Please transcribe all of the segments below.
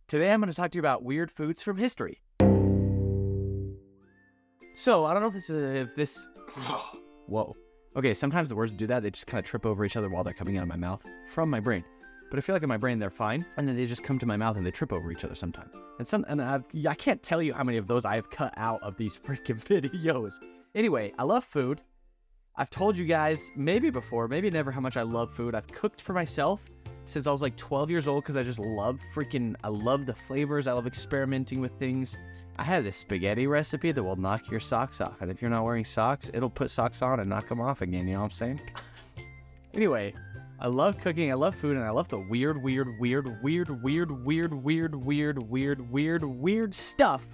Today I'm going to talk to you about weird foods from history. So, I don't know if this... Whoa. Okay, sometimes the words do that. They just kind of trip over each other while they're coming out of my mouth from my brain. But I feel like in my brain they're fine, and then they just come to my mouth and they trip over each other sometimes. I can't tell you how many of those I have cut out of these freaking videos. Anyway, I love food. I've told you guys maybe before, maybe never, how much I love food. I've cooked for myself since I was like 12 years old because I just love the flavors. I love experimenting with things. I have this spaghetti recipe that will knock your socks off. And if you're not wearing socks, it'll put socks on and knock them off again. You know what I'm saying? Anyway, I love cooking. I love food. And I love the weird stuff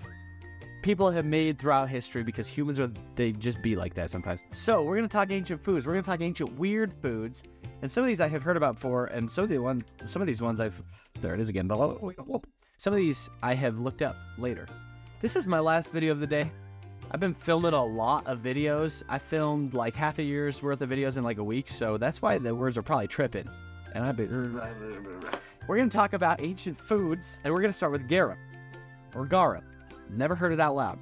people have made throughout history because humans they just be like that sometimes. So we're going to talk ancient foods. We're going to talk ancient weird foods. And some of these I have heard about before, and some of these ones there it is again. Some of these I have looked up later. This is my last video of the day. I've been filming a lot of videos. I filmed like half a year's worth of videos in like a week, so that's why the words are probably tripping. And we're going to talk about ancient foods, and we're going to start with garum, or garum. Never heard it out loud,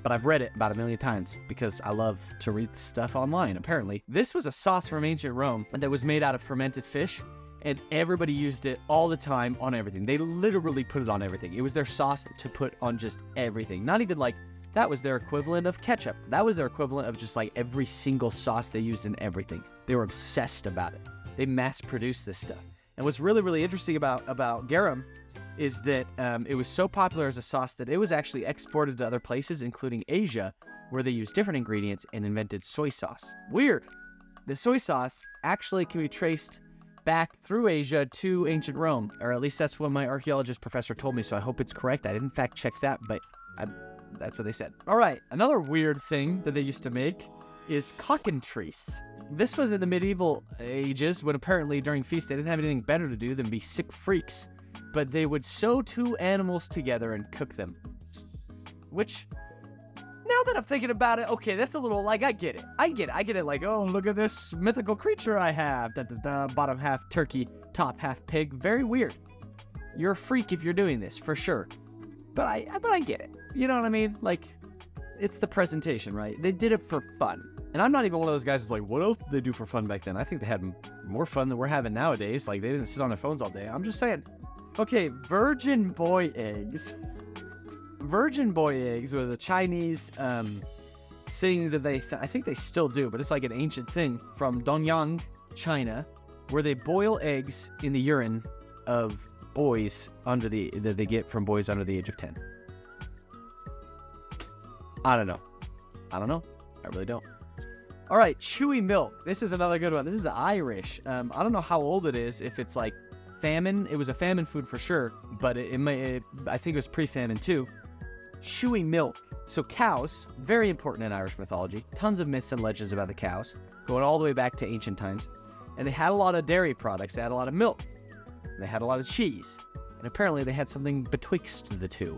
but I've read it about 1 million times because I love to read stuff online, apparently. This was a sauce from ancient Rome that was made out of fermented fish, and everybody used it all the time on everything. They literally put it on everything. It was their sauce to put on just everything. Not even like, that was their equivalent of ketchup. That was their equivalent of just like every single sauce they used in everything. They were obsessed about it. They mass-produced this stuff. And what's really, really interesting about garum is that it was so popular as a sauce that it was actually exported to other places, including Asia, where they used different ingredients and invented soy sauce. Weird. The soy sauce actually can be traced back through Asia to ancient Rome, or at least that's what my archaeologist professor told me, so I hope it's correct. I didn't fact check that, but that's what they said. All right, another weird thing that they used to make is cockentrice. This was in the medieval ages, when apparently during feasts they didn't have anything better to do than be sick freaks. But they would sew two animals together and cook them. Which, now that I'm thinking about it, okay, that's a little, like, I get it, like, oh, look at this mythical creature I have. The bottom half turkey, top half pig. Very weird. You're a freak if you're doing this, for sure. But I get it. You know what I mean? Like, it's the presentation, right? They did it for fun. And I'm not even one of those guys who's like, what else did they do for fun back then? I think they had more fun than we're having nowadays. Like, they didn't sit on their phones all day. I'm just saying. Okay, virgin boy eggs. Virgin boy eggs was a Chinese thing that I think they still do, but it's like an ancient thing from Donyang, China, where they boil eggs in the urine of boys that they get from boys under the age of 10. I don't know. I really don't. All right, chewy milk. This is another good one. This is Irish. I don't know how old it is, if it's like famine. It was a famine food for sure, but I think it was pre-famine too. Chewy milk. So cows, very important in Irish mythology. Tons of myths and legends about the cows, going all the way back to ancient times. And they had a lot of dairy products. They had a lot of milk. They had a lot of cheese. And apparently they had something betwixt the two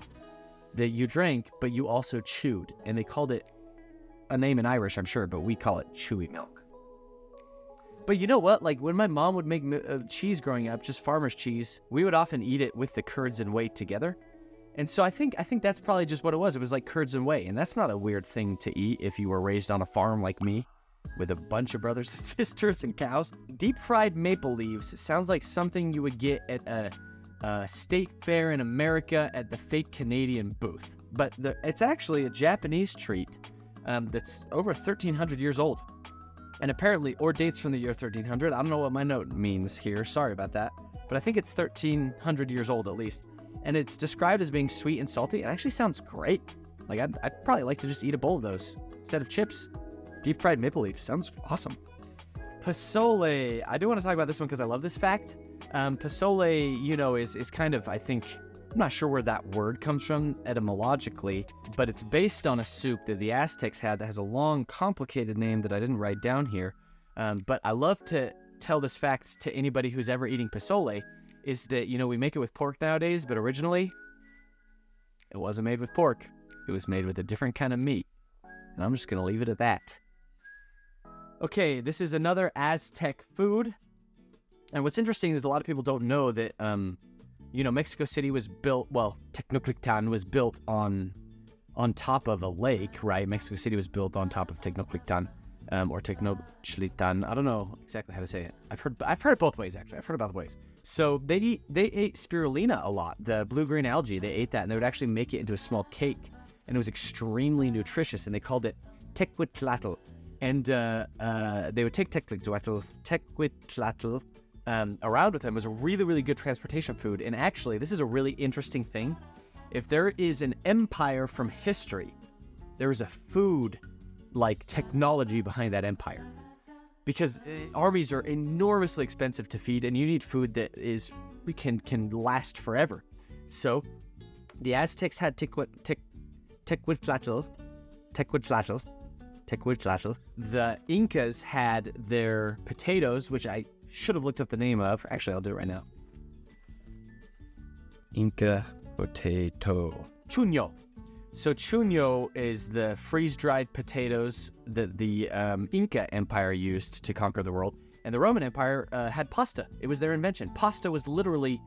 that you drank, but you also chewed. And they called it a name in Irish, I'm sure, but we call it chewy milk. But you know what? Like, when my mom would make cheese growing up, just farmer's cheese, we would often eat it with the curds and whey together. And so I think that's probably just what it was. It was like curds and whey. And that's not a weird thing to eat if you were raised on a farm like me, with a bunch of brothers and sisters and cows. Deep fried maple leaves sounds like something you would get at a state fair in America at the fake Canadian booth. But it's actually a Japanese treat that's over 1,300 years old. And apparently, or dates from the year 1300. I don't know what my note means here. Sorry about that. But I think it's 1,300 years old at least. And it's described as being sweet and salty. It actually sounds great. Like, I'd probably like to just eat a bowl of those instead of chips. Deep fried maple leaves. Sounds awesome. Pozole. I do want to talk about this one because I love this fact. Pozole, is kind of, I think, I'm not sure where that word comes from etymologically, but it's based on a soup that the Aztecs had that has a long, complicated name that I didn't write down here. But I love to tell this fact to anybody who's ever eating pozole, is that, we make it with pork nowadays, but originally, it wasn't made with pork. It was made with a different kind of meat. And I'm just going to leave it at that. Okay, this is another Aztec food. And what's interesting is a lot of people don't know that, Mexico City was built, Tenochtitlan was built on top of a lake, right? Mexico City was built on top of Tenochtitlan, or Tenochtitlan. I don't know exactly how to say it. I've heard it both ways, actually. I've heard it both ways. So they ate spirulina a lot, the blue-green algae. They ate that, and they would actually make it into a small cake, and it was extremely nutritious, and they called it tequitlatl. And they would take tequitlatl around with them. It was a really, really good transportation food. And actually, this is a really interesting thing. If there is an empire from history, there is a food technology behind that empire, because armies are enormously expensive to feed, and you need food that can last forever. So the Aztecs had tequitlatl. The Incas had their potatoes, which I should have looked up the name of. Actually, I'll do it right now. Inca potato. Chuño. So chuño is the freeze-dried potatoes that the Inca Empire used to conquer the world. And the Roman Empire had pasta. It was their invention. Pasta was literally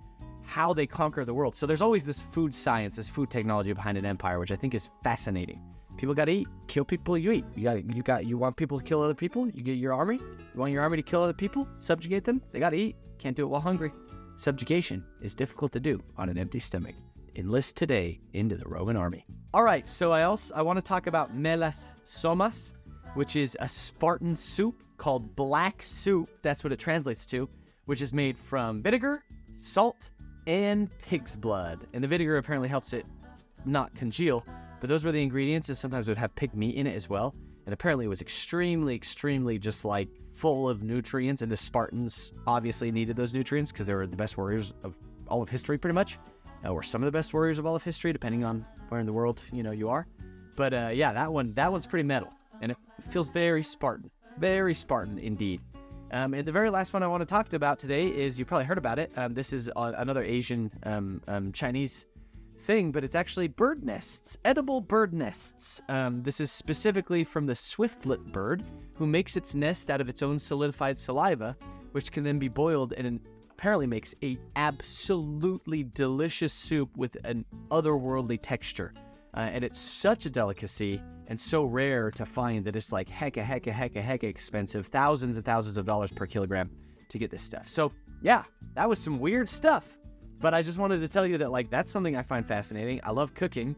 how they conquered the world. So there's always this food science, this food technology behind an empire, which I think is fascinating. People got to eat. Kill people, you eat. You want people to kill other people? You get your army. You want your army to kill other people? Subjugate them? They got to eat. Can't do it while hungry. Subjugation is difficult to do on an empty stomach. Enlist today into the Roman army. All right, so I want to talk about melas somas, which is a Spartan soup called black soup. That's what it translates to, which is made from vinegar, salt, and pig's blood. And the vinegar apparently helps it not congeal. But those were the ingredients, and sometimes it would have pig meat in it as well. And apparently it was extremely, extremely just full of nutrients, and the Spartans obviously needed those nutrients because they were the best warriors of all of history, pretty much. Or some of the best warriors of all of history, depending on where in the world, you are. But yeah, that one's pretty metal, and it feels very Spartan. Very Spartan indeed. And the very last one I want to talk about today is, you probably heard about it. This is another Asian Chinese thing, but it's actually bird nests, edible bird nests. This is specifically from the swiftlet bird, who makes its nest out of its own solidified saliva, which can then be boiled and apparently makes a absolutely delicious soup with an otherworldly texture. And it's such a delicacy and so rare to find that it's hecka expensive, thousands and thousands of dollars per kilogram to get this stuff. So yeah, that was some weird stuff. But I just wanted to tell you that, that's something I find fascinating. I love cooking.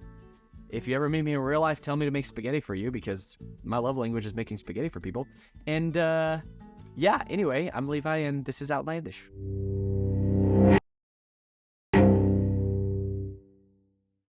If you ever meet me in real life, tell me to make spaghetti for you, because my love language is making spaghetti for people. And, yeah, anyway, I'm Levi, and this is Outlandish.